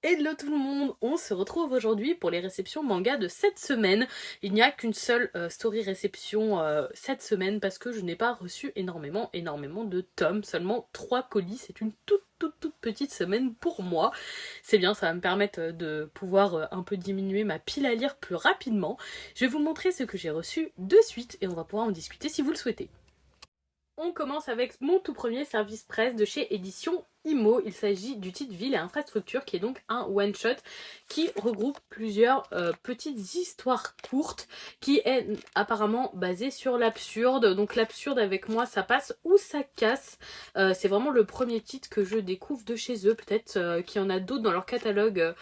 Hello tout le monde, on se retrouve aujourd'hui pour les réceptions manga de cette semaine. Il n'y a qu'une seule story réception cette semaine parce que je n'ai pas reçu énormément de tomes, seulement 3 colis, c'est une toute petite semaine pour moi. C'est bien, ça va me permettre de pouvoir un peu diminuer ma pile à lire plus rapidement. Je vais vous montrer ce que j'ai reçu de suite et on va pouvoir en discuter si vous le souhaitez. On commence avec mon tout premier service presse de chez Édition Imo. Il s'agit du titre Ville et Infrastructure qui est donc un one-shot qui regroupe plusieurs petites histoires courtes qui est apparemment basé sur l'absurde. Donc l'absurde avec moi ça passe ou ça casse. C'est vraiment le premier titre que je découvre de chez eux. Peut-être qu'il y en a d'autres dans leur catalogue.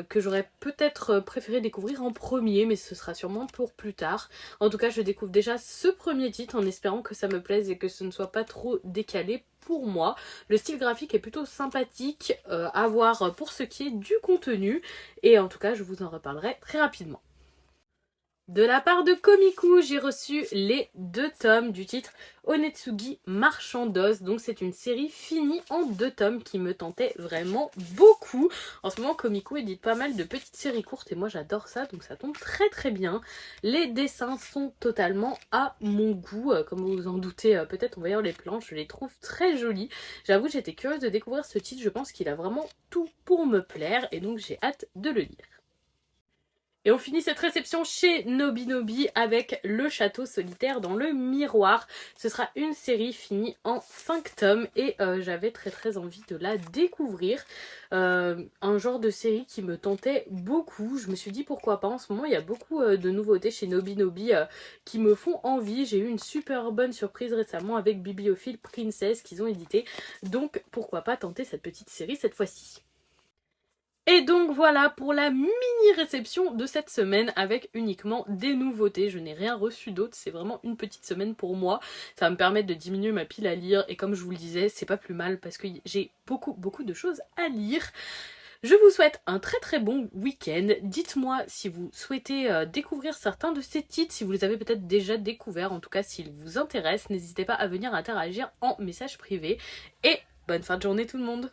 Que j'aurais peut-être préféré découvrir en premier, mais ce sera sûrement pour plus tard. En tout cas, je découvre déjà ce premier titre en espérant que ça me plaise et que ce ne soit pas trop décalé pour moi. Le style graphique est plutôt sympathique à voir pour ce qui est du contenu, et en tout cas, je vous en reparlerai très rapidement. De la part de Komiku, j'ai reçu les 2 tomes du titre Onetsugi Marchand d'os. Donc c'est une série finie en 2 tomes qui me tentait vraiment beaucoup. En ce moment, Komiku édite pas mal de petites séries courtes et moi j'adore ça, donc ça tombe très bien. Les dessins sont totalement à mon goût. Comme vous vous en doutez peut-être en voyant les planches, je les trouve très jolies. J'avoue, j'étais curieuse de découvrir ce titre, je pense qu'il a vraiment tout pour me plaire et donc j'ai hâte de le lire. Et on finit cette réception chez Nobinobi avec Le Château Solitaire dans le Miroir. Ce sera une série finie en 5 tomes et j'avais très envie de la découvrir. Un genre de série qui me tentait beaucoup. Je me suis dit pourquoi pas. En ce moment, il y a beaucoup de nouveautés chez Nobinobi qui me font envie. J'ai eu une super bonne surprise récemment avec Bibliophile Princess qu'ils ont édité. Donc pourquoi pas tenter cette petite série cette fois-ci. Et donc voilà pour la mini réception de cette semaine avec uniquement des nouveautés. Je n'ai rien reçu d'autre, c'est vraiment une petite semaine pour moi. Ça va me permettre de diminuer ma pile à lire et comme je vous le disais, c'est pas plus mal parce que j'ai beaucoup de choses à lire. Je vous souhaite un très bon week-end. Dites-moi si vous souhaitez découvrir certains de ces titres, si vous les avez peut-être déjà découverts, en tout cas s'ils vous intéressent. N'hésitez pas à venir interagir en message privé. Et bonne fin de journée tout le monde!